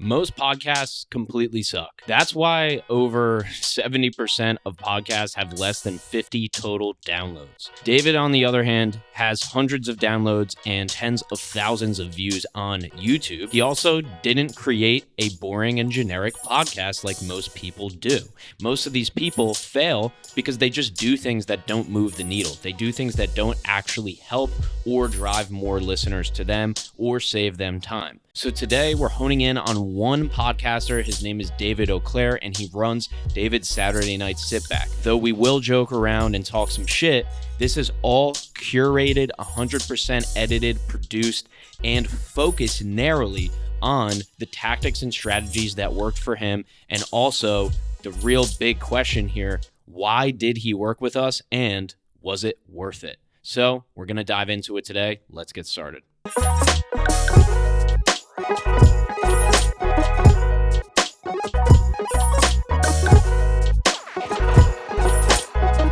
Most podcasts completely suck. That's why over 70% of podcasts have less than 50 total downloads. David, on the other hand, has hundreds of downloads and tens of thousands of views on YouTube. He also didn't create a boring and generic podcast like most people do. Most of these people fail because they just do things that don't move the needle. They do things that don't actually help or drive more listeners to them or save them time. So today we're honing in on one podcaster. His name is David AuClair, and he runs David's Saturday Night Sit Back. Though we will joke around and talk some shit, this is all curated, 100% edited, produced, and focused narrowly on the tactics and strategies that worked for him. And also the real big question here, why did he work with us and was it worth it? So we're going to dive into it today. Let's get started.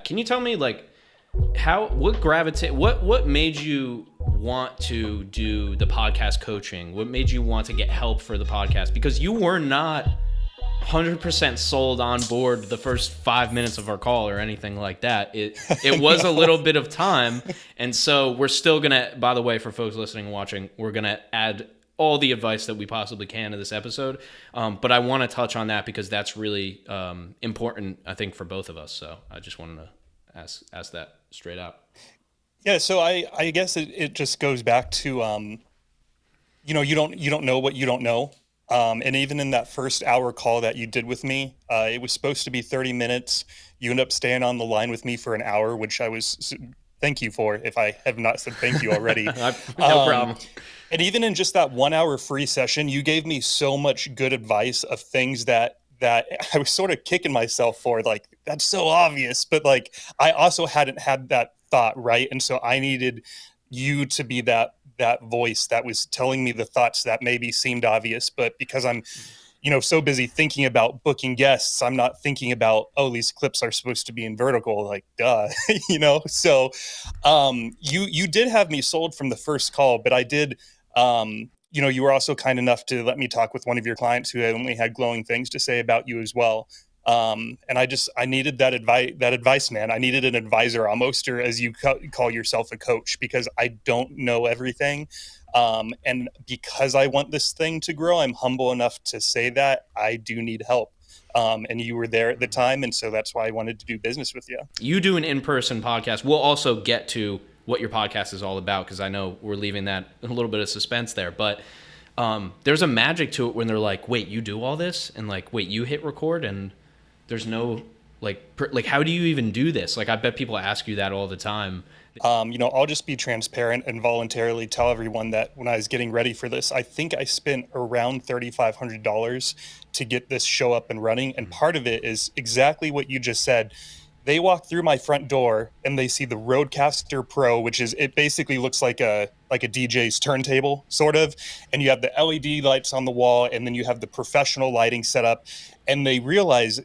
Can you tell me, like, what made you want to do the podcast coaching? What made you want to get help for the podcast? Because you were not 100% sold on board the first 5 minutes of our call or anything like that. It was a little bit of time. And so we're still going to, by the way, for folks listening and watching, we're going to add all the advice that we possibly can to this episode. But I want to touch on that because that's really important, I think, for both of us. So I just wanted to ask that straight out. Yeah. So I guess it just goes back to, you don't know what you don't know. And even in that first hour call that you did with me, it was supposed to be 30 minutes. You ended up staying on the line with me for an hour, which I was thank you for, if I have not said thank you already. No problem. And even in just that 1 hour free session, you gave me so much good advice of things that I was sort of kicking myself for, like, that's so obvious. But like, I also hadn't had that thought, right? And so I needed you to be that voice that was telling me the thoughts that maybe seemed obvious, but because I'm, so busy thinking about booking guests, I'm not thinking about, these clips are supposed to be in vertical, like, duh, So, you did have me sold from the first call, but I did, you were also kind enough to let me talk with one of your clients who only had glowing things to say about you as well. And I needed that advice, man. I needed an advisor almost, or as you call yourself, a coach, because I don't know everything. And because I want this thing to grow, I'm humble enough to say that I do need help. And you were there at the time. And so that's why I wanted to do business with you. You do an in-person podcast. We'll also get to what your podcast is all about, because I know we're leaving that a little bit of suspense there. But there's a magic to it when they're like, wait, you do all this? And like, wait, you hit record and there's no like how do you even do this? Like, I bet people ask you that all the time. I'll just be transparent and voluntarily tell everyone that when I was getting ready for this, I think I spent around $3,500 to get this show up and running. And part of it is exactly what you just said. They walk through my front door and they see the Rodecaster Pro, which is, it basically looks like a DJ's turntable, sort of. And you have the LED lights on the wall, and then you have the professional lighting set up. And they realize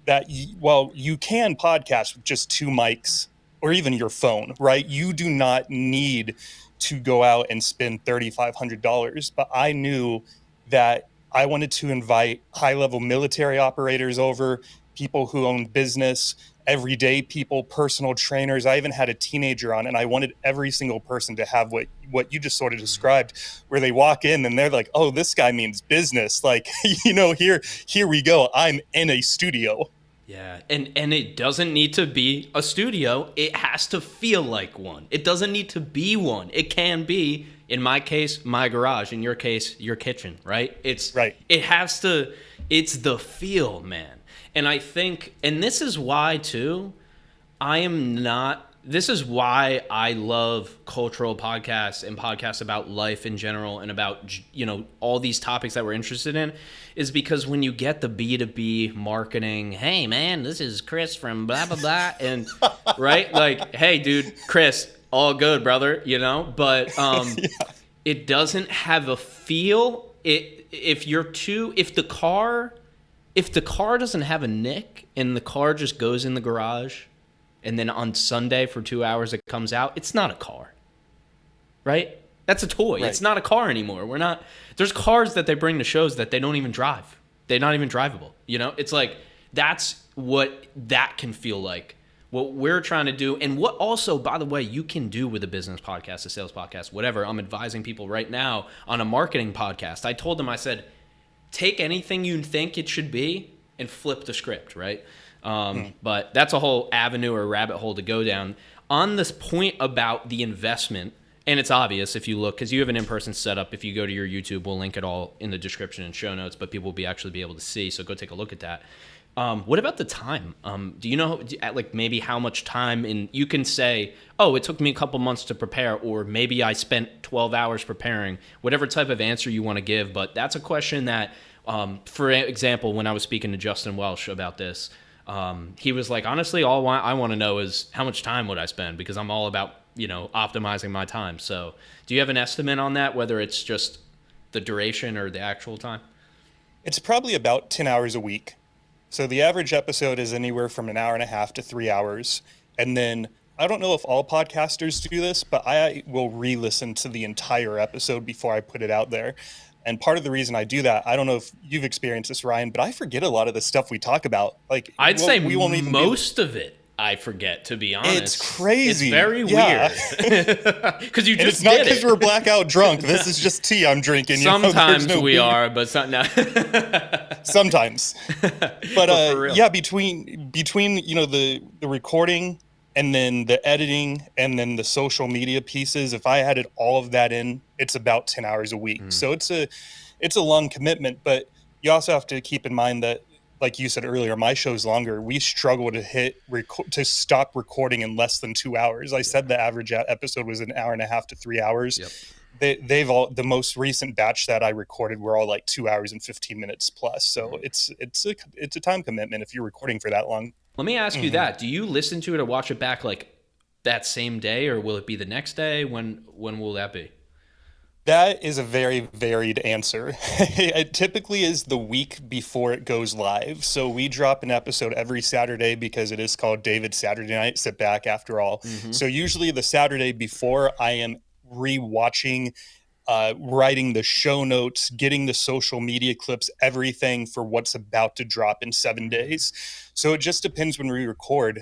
that, you can podcast with just two mics or even your phone, right? You do not need to go out and spend $3,500. But I knew that I wanted to invite high-level military operators over, people who own business, everyday people, personal trainers. I even had a teenager on, and I wanted every single person to have what you just sort of described, where they walk in and they're like, oh, this guy means business. Like, here we go. I'm in a studio. Yeah, and it doesn't need to be a studio. It has to feel like one. It doesn't need to be one. It can be, in my case, my garage. In your case, your kitchen, right? It's right. It's the feel, man. And I think, and this is why too, this is why I love cultural podcasts and podcasts about life in general and about, all these topics that we're interested in, is because when you get the B2B marketing, hey man, this is Chris from blah, blah, blah. And right. Like, hey dude, Chris, all good, brother, but, yeah. It doesn't have a feel. If the car doesn't have a nick and the car just goes in the garage, and then on Sunday for 2 hours it comes out, it's not a car, right? That's a toy. Right. It's not a car anymore. There's cars that they bring to shows that they don't even drive. They're not even drivable. It's like, that's what that can feel like. What we're trying to do, and what also, by the way, you can do with a business podcast, a sales podcast, whatever. I'm advising people right now on a marketing podcast. I told them, I said, take anything you think it should be and flip the script, right? But that's a whole avenue or rabbit hole to go down. On this point about the investment, and it's obvious if you look, because you have an in-person setup. If you go to your YouTube, we'll link it all in the description and show notes, but people will actually be able to see, so go take a look at that. What about the time? Do you know, like, maybe how much time you can say, oh, it took me a couple months to prepare, or maybe I spent 12 hours preparing, whatever type of answer you want to give. But that's a question that, for example, when I was speaking to Justin Welsh about this, he was like, honestly, all I want to know is how much time would I spend, because I'm all about, optimizing my time. So do you have an estimate on that, whether it's just the duration or the actual time? It's probably about 10 hours a week. So the average episode is anywhere from an hour and a half to 3 hours. And then I don't know if all podcasters do this, but I will re-listen to the entire episode before I put it out there. And part of the reason I do that, I don't know if you've experienced this, Ryan, but I forget a lot of the stuff we talk about. Like, I'd say we won't even most of it I forget, to be honest. It's crazy. It's very weird. Because you just it's not because we're blackout drunk. This is just tea I'm drinking. Sometimes we are, but no. Sometimes. But yeah, between the recording and then the editing and then the social media pieces, if I added all of that in, it's about 10 hours a week. So it's a long commitment, but you also have to keep in mind that, like you said earlier, my show's longer. We struggle to stop recording in less than 2 hours. I said the average episode was an hour and a half to 3 hours. Yep. The most recent batch that I recorded were all like 2 hours and 15 minutes plus. So it's a time commitment if you're recording for that long. Let me ask you that. Do you listen to it or watch it back like that same day, or will it be the next day? When will that be? That is a very varied answer. It typically is the week before it goes live. So we drop an episode every Saturday because it is called David's Saturday Night Sit Back, after all. So usually the Saturday before, I am re-watching, writing the show notes, getting the social media clips, everything for what's about to drop in 7 days. So it just depends when we record,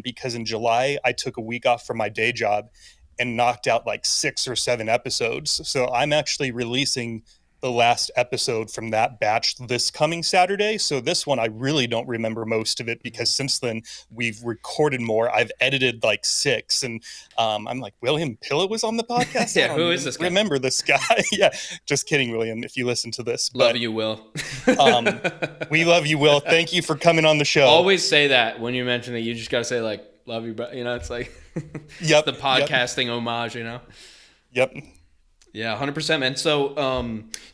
because in July, I took a week off from my day job and knocked out like 6 or 7 episodes. So I'm actually releasing the last episode from that batch this coming Saturday. So this one, I really don't remember most of it, because since then we've recorded more. I've edited like 6, and I'm like, William Pilla was on the podcast? Yeah, who is this guy? Remember this guy? Yeah, just kidding, William, if you listen to this. Love you, Will. We love you, Will. Thank you for coming on the show. Always say that when you mention it. You just got to say, like, love you, bro. It's like yep, the podcasting homage, Yep. Yeah, 100%, man. So,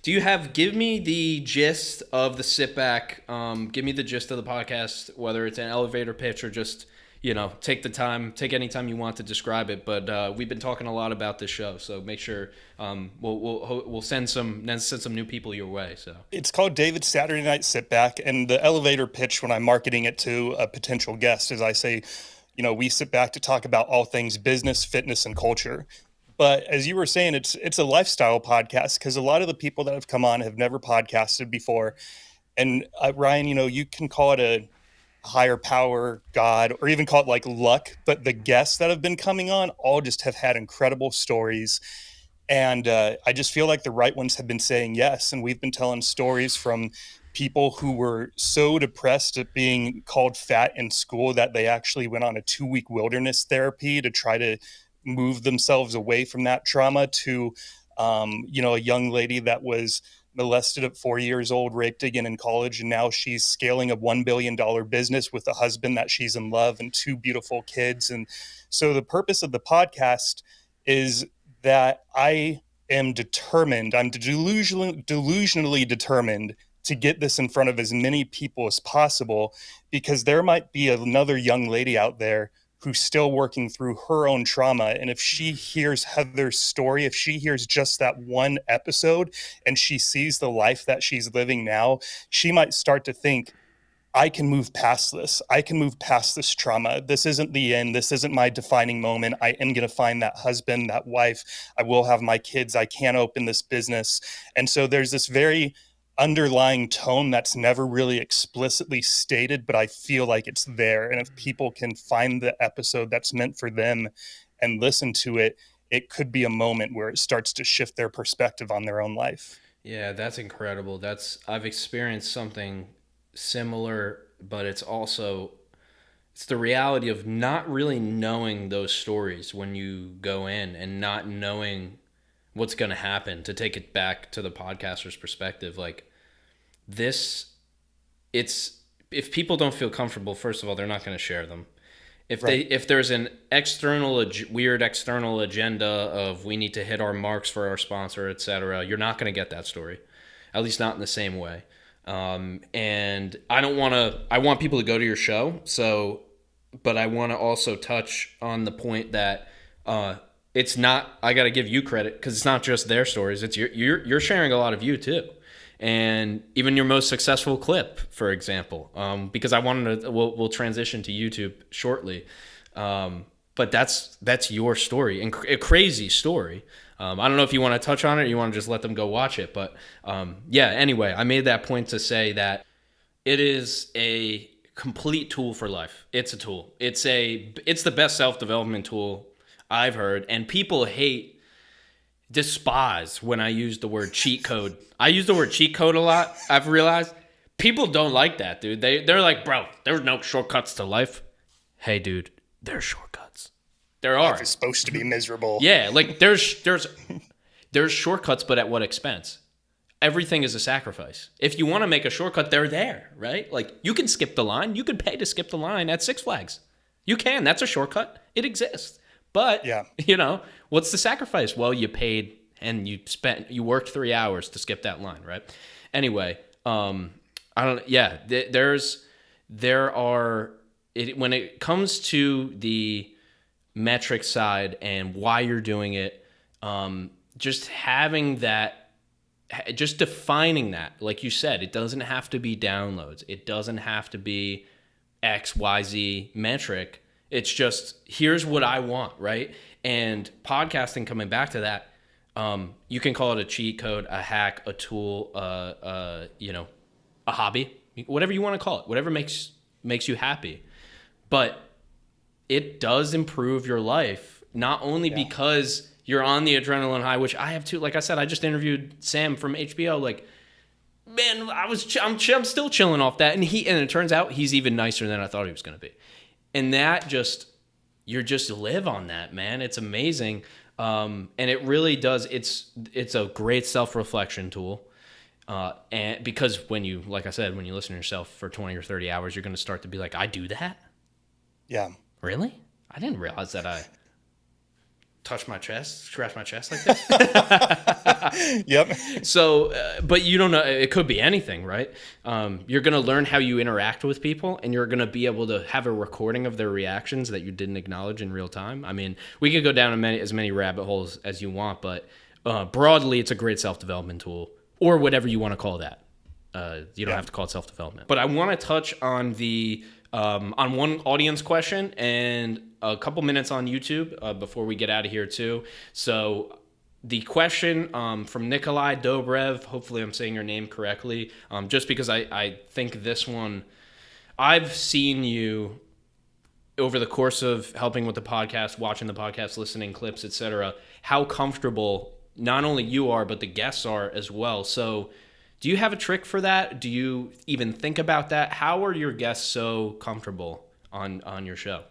give me the gist of the sit back. Give me the gist of the podcast, whether it's an elevator pitch or just, take the time, take any time you want to describe it. But we've been talking a lot about this show, so make sure we'll send some new people your way. So it's called David's Saturday Night Sit Back, and the elevator pitch when I'm marketing it to a potential guest is I say, we sit back to talk about all things business, fitness, and culture. But as you were saying, it's a lifestyle podcast, because a lot of the people that have come on have never podcasted before. And Ryan, you can call it a higher power, God, or even call it like luck. But the guests that have been coming on all just have had incredible stories. And I just feel like the right ones have been saying yes. And we've been telling stories from people who were so depressed at being called fat in school that they actually went on a 2-week wilderness therapy to try to move themselves away from that trauma, to a young lady that was molested at 4 years old, raped again in college, and now she's scaling a $1 billion business with a husband that she's in love and 2 beautiful kids. And so the purpose of the podcast is that I am determined, I'm delusionally determined to get this in front of as many people as possible, because there might be another young lady out there who's still working through her own trauma. And if she hears Heather's story, if she hears just that one episode and she sees the life that she's living now, she might start to think, I can move past this. I can move past this trauma. This isn't the end. This isn't my defining moment. I am going to find that husband, that wife. I will have my kids. I can open this business. And so there's this very underlying tone that's never really explicitly stated, but I feel like it's there. And if people can find the episode that's meant for them and listen to it, it could be a moment where it starts to shift their perspective on their own life. Yeah, that's incredible. I've experienced something similar, but it's the reality of not really knowing those stories when you go in and not knowing what's going to happen. To take it back to the podcaster's perspective, like this, it's if people don't feel comfortable, first of all, they're not going to share them. If there's an weird external agenda of we need to hit our marks for our sponsor, etc., you're not going to get that story, at least not in the same way. And I want people to go to your show. But I want to also touch on the point that it's not. I got to give you credit because it's not just their stories. It's you're sharing a lot of you too. And even your most successful clip, for example, because I wanted to, we'll transition to YouTube shortly, but that's your story and a crazy story. I don't know if you want to touch on it or you want to just let them go watch it, but yeah. Anyway, I made that point to say that it is a complete tool for life. It's a tool. It's the best self-development tool I've heard, and people despise when I use the word cheat code. I use the word cheat code a lot. I've realized people don't like that, dude. They're like, bro, there's no shortcuts to life. Hey, dude, there's shortcuts. There are. Life is supposed to be miserable. Yeah, like there's shortcuts, but at what expense? Everything is a sacrifice. If you want to make a shortcut, they're there, right? Like you can skip the line. You can pay to skip the line at Six Flags. You can. That's a shortcut. It exists. But, yeah. What's the sacrifice? Well, you paid and you worked 3 hours to skip that line, right? Anyway, when it comes to the metric side and why you're doing it, just having that, just defining that, like you said, it doesn't have to be downloads. It doesn't have to be X, Y, Z metric. It's just, here's what I want, right? And podcasting, coming back to that, you can call it a cheat code, a hack, a tool, a hobby, whatever you want to call it, whatever makes you happy. But it does improve your life, not only because you're on the adrenaline high, which I have too. Like I said, I just interviewed Sam from HBO. Like, man, I'm still chilling off that, and it turns out he's even nicer than I thought he was going to be. And that you just live on that, man. It's amazing. And it really does. It's a great self-reflection tool. And because like I said, when you listen to yourself for 20 or 30 hours, you're going to start to be like, I do that? Yeah. Really? I didn't realize that I touch my chest, scratch my chest like that. Yep. So, but you don't know, it could be anything, right? You're going to learn how you interact with people, and you're going to be able to have a recording of their reactions that you didn't acknowledge in real time. I mean, we could go down as many rabbit holes as you want, but broadly, it's a great self-development tool, or whatever you want to call that. You don't have to call it self-development. But I want to touch on on one audience question and a couple minutes on YouTube before we get out of here too. So the question from Nikolai Dobrev, hopefully I'm saying your name correctly, just because I think this one, I've seen you over the course of helping with the podcast, watching the podcast, listening clips, etc., how comfortable not only you are, but the guests are as well. So do you have a trick for that? Do you even think about that? How are your guests so comfortable on your show?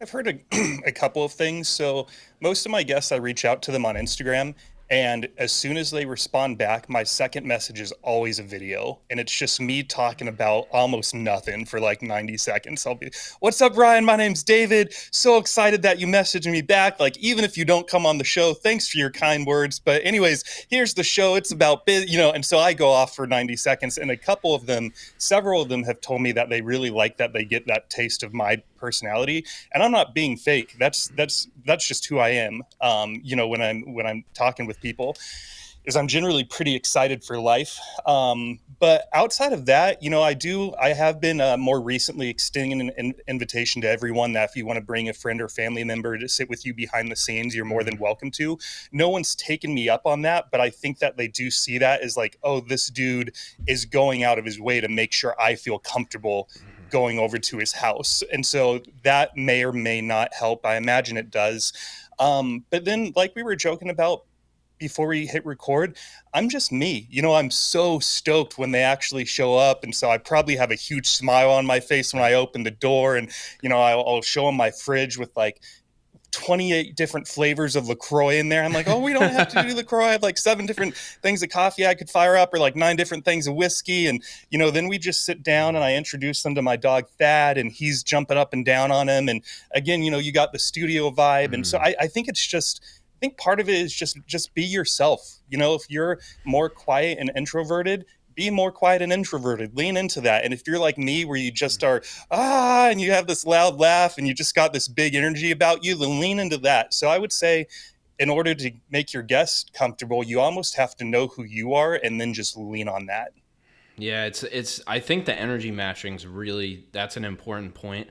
I've heard a couple of things. So most of my guests, I reach out to them on Instagram, and as soon as they respond back, my second message is always a video, and it's just me talking about almost nothing for like 90 seconds. I'll be, what's up, Ryan? My name's David. So excited that you messaged me back. Like, even if you don't come on the show, thanks for your kind words. But anyways, here's the show. It's about, and so I go off for 90 seconds, and several of them have told me that they really like that they get that taste of my personality, and I'm not being fake. That's just who I am. When I'm talking with people, because I'm generally pretty excited for life. But outside of that, I have been more recently extending an invitation to everyone that if you want to bring a friend or family member to sit with you behind the scenes, you're more than welcome to. No one's taken me up on that, but I think that they do see that as like, oh, this dude is going out of his way to make sure I feel comfortable going over to his house. And so that may or may not help. I imagine it does. But then, like we were joking about before we hit record, I'm just me. I'm so stoked when they actually show up. And so I probably have a huge smile on my face when I open the door. And, I'll show them my fridge with like 28 different flavors of LaCroix in there. I'm like, oh, we don't have to do LaCroix. I have like 7 different things of coffee I could fire up, or like 9 different things of whiskey. And, then we just sit down and I introduce them to my dog Thad, and he's jumping up and down on him. And again, you got the studio vibe. And so I think it's just, I think part of it is just be yourself. If you're more quiet and introverted, be more quiet and introverted. Lean into that. And if you're like me, where you just are, and you have this loud laugh and you just got this big energy about you, then lean into that. So I would say, in order to make your guests comfortable, you almost have to know who you are and then just lean on that. Yeah, it's. I think the energy matching's really, that's an important point.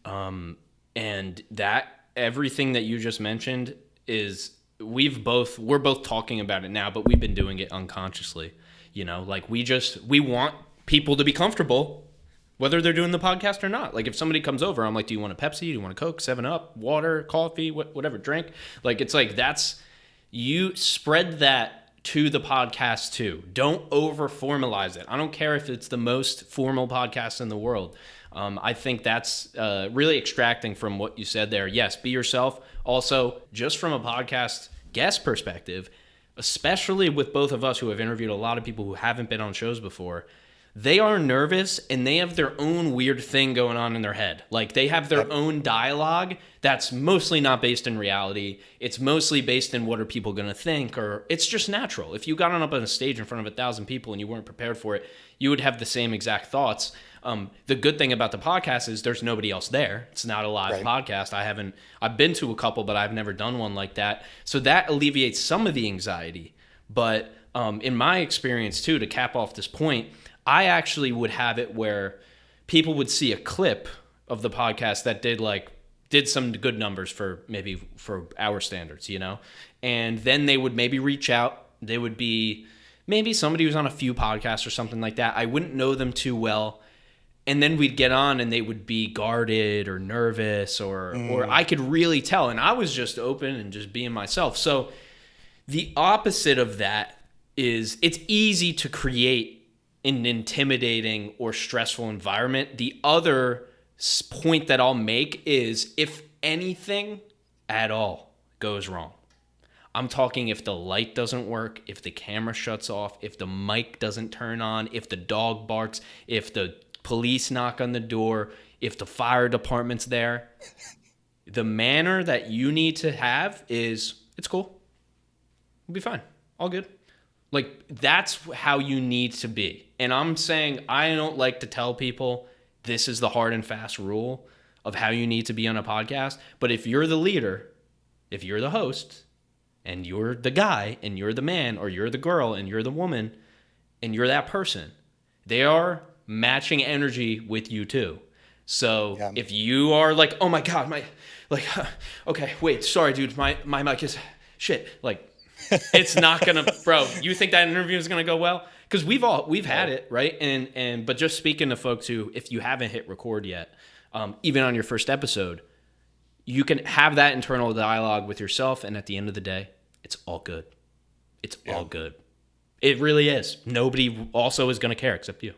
And that everything that you just mentioned is, we're both talking about it now, but we've been doing it unconsciously. Like we want people to be comfortable, whether they're doing the podcast or not. Like if somebody comes over, I'm like, do you want a Pepsi? Do you want a Coke, 7-Up, water, coffee, whatever, drink? Like, it's like, you spread that to the podcast too. Don't over formalize it. I don't care if it's the most formal podcast in the world. I think that's really extracting from what you said there. Yes, be yourself. Also, just from a podcast guest perspective, especially with both of us who have interviewed a lot of people who haven't been on shows before, they are nervous and they have their own weird thing going on in their head. Like they have their own dialogue that's mostly not based in reality. It's mostly based in what are people going to think, or it's just natural. If you got on up on a stage in front of 1,000 people and you weren't prepared for it, you would have the same exact thoughts. The good thing about the podcast is there's nobody else there. It's not a live podcast. I've been to a couple, but I've never done one like that. So that alleviates some of the anxiety. But in my experience too, to cap off this point, I actually would have it where people would see a clip of the podcast that did some good numbers for our standards, and then they would maybe reach out. They would be maybe somebody who's on a few podcasts or something like that. I wouldn't know them too well. And then we'd get on and they would be guarded or nervous or I could really tell. And I was just open and just being myself. So the opposite of that is, it's easy to create an intimidating or stressful environment. The other point that I'll make is, if anything at all goes wrong, I'm talking if the light doesn't work, if the camera shuts off, if the mic doesn't turn on, if the dog barks, if the police knock on the door, if the fire department's there, the manner that you need to have is, it's cool. We'll be fine. All good. Like, that's how you need to be. And I'm saying, I don't like to tell people this is the hard and fast rule of how you need to be on a podcast. But if you're the leader, if you're the host, and you're the guy, and you're the man, or you're the girl, and you're the woman, and you're that person, they are matching energy with you too. So if you are like, oh my God, okay, wait, sorry, dude, my mic is shit. Like, it's not gonna, bro. You think that interview is gonna go well? Because we've had it, right? But just speaking to folks who, if you haven't hit record yet, even on your first episode, you can have that internal dialogue with yourself, and at the end of the day, it's all good. It's all good. It really is. Nobody also is going to care except you.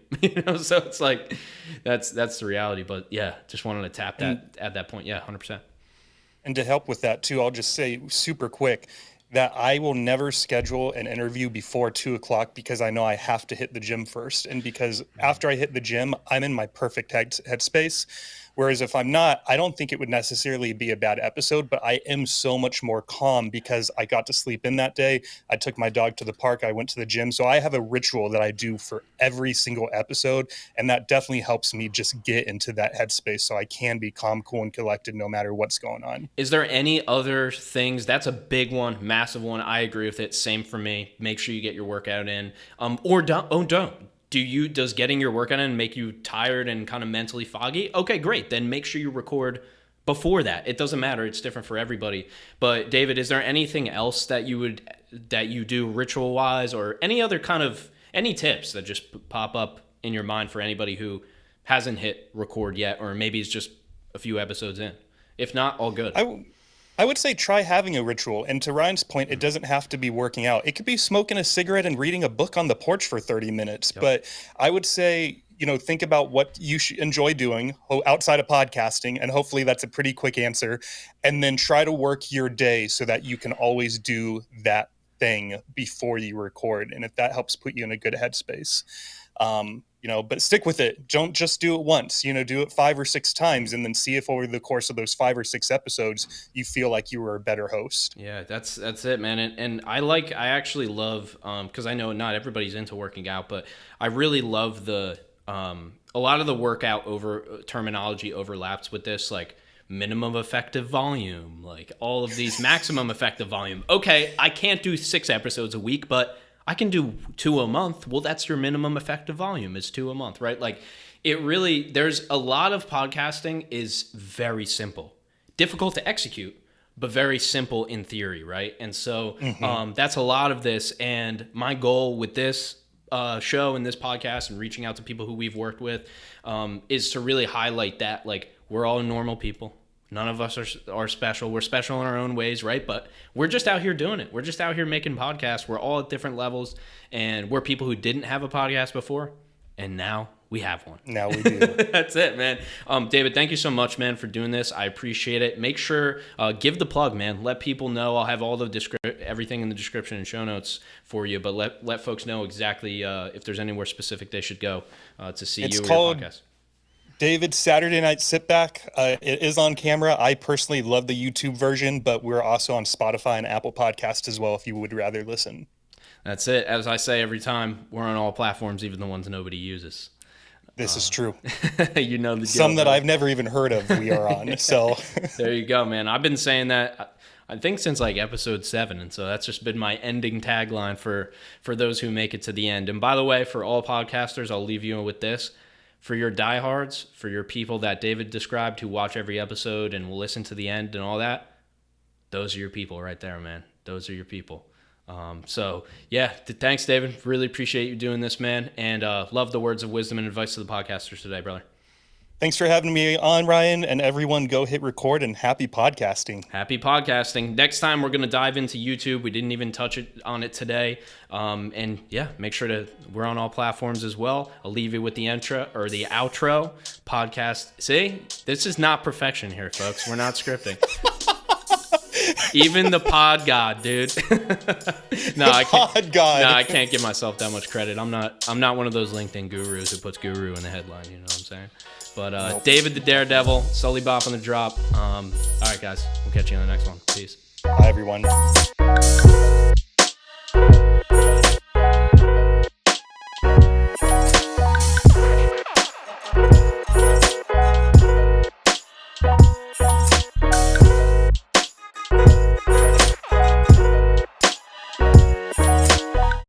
So it's like, that's the reality. But yeah, just wanted to tap that at that point. Yeah, 100%. And to help with that too, I'll just say super quick that I will never schedule an interview before 2:00 because I know I have to hit the gym first. And because after I hit the gym, I'm in my perfect headspace. Whereas if I'm not, I don't think it would necessarily be a bad episode, but I am so much more calm because I got to sleep in that day. I took my dog to the park. I went to the gym. So I have a ritual that I do for every single episode. And that definitely helps me just get into that headspace so I can be calm, cool, and collected no matter what's going on. Is there any other things? That's a big one, massive one. I agree with it. Same for me. Make sure you get your workout in. Or don't. Oh, don't. Does getting your workout in make you tired and kind of mentally foggy? Okay, great. Then make sure you record before that. It doesn't matter. It's different for everybody. But David, is there anything else that you do ritual wise, or any tips that just pop up in your mind for anybody who hasn't hit record yet, or maybe it's just a few episodes in? If not, all good. I would say try having a ritual. And to Ryan's point, it doesn't have to be working out. It could be smoking a cigarette and reading a book on the porch for 30 minutes. Yep. But I would say, think about what you enjoy doing outside of podcasting. And hopefully that's a pretty quick answer. And then try to work your day so that you can always do that thing before you record. And if that helps put you in a good headspace, but stick with it. Don't just do it once, do it 5 or 6 times and then see if over the course of those 5 or 6 episodes, you feel like you were a better host. Yeah, that's it, man. And I actually love, cause I know not everybody's into working out, but I really love a lot of the workout terminology overlaps with this, like minimum effective volume, like all of these maximum effective volume. Okay, I can't do 6 episodes a week, but I can do 2 a month. Well, that's your minimum effective volume is 2 a month, right? Like there's a lot of podcasting is very simple, difficult to execute, but very simple in theory, right? And so that's a lot of this. And my goal with this show and this podcast and reaching out to people who we've worked with is to really highlight that, like, we're all normal people. None of us are special. We're special in our own ways, right? But we're just out here doing it. We're just out here making podcasts. We're all at different levels, and we're people who didn't have a podcast before, and now we have one. Now we do. That's it, man. David, thank you so much, man, for doing this. I appreciate it. Make sure, give the plug, man. Let people know. I'll have all the everything in the description and show notes for you, but let folks know exactly if there's anywhere specific they should go to see you or your podcast. David's Saturday Night Sit Back. It is on camera. I personally love the YouTube version, but we're also on Spotify and Apple Podcasts as well if you would rather listen. That's it. As I say every time, we're on all platforms, even the ones nobody uses. This is true. You know the deal. Some that I've never even heard of we are on. So there you go, man. I've been saying that I think since like episode 7, and so that's just been my ending tagline for those who make it to the end. And by the way, for all podcasters, I'll leave you with this. For your diehards, for your people that David described who watch every episode and will listen to the end and all that, those are your people right there, man. Those are your people. So, yeah, thanks, David. Really appreciate you doing this, man. And love the words of wisdom and advice to the podcasters today, brother. Thanks for having me on, Ryan, and everyone go hit record and happy podcasting. Happy podcasting. Next time we're going to dive into YouTube. We didn't even touch on it today. And yeah, make sure we're on all platforms as well. I'll leave you with the intro or the outro podcast. See, this is not perfection here, folks. We're not scripting. Even the pod god, dude. I can't give myself that much credit. I'm not one of those LinkedIn gurus who puts guru in the headline, you know what I'm saying? But nope. David the Daredevil, Sully Bop on the drop. All right, guys. We'll catch you on the next one. Peace. Bye, everyone.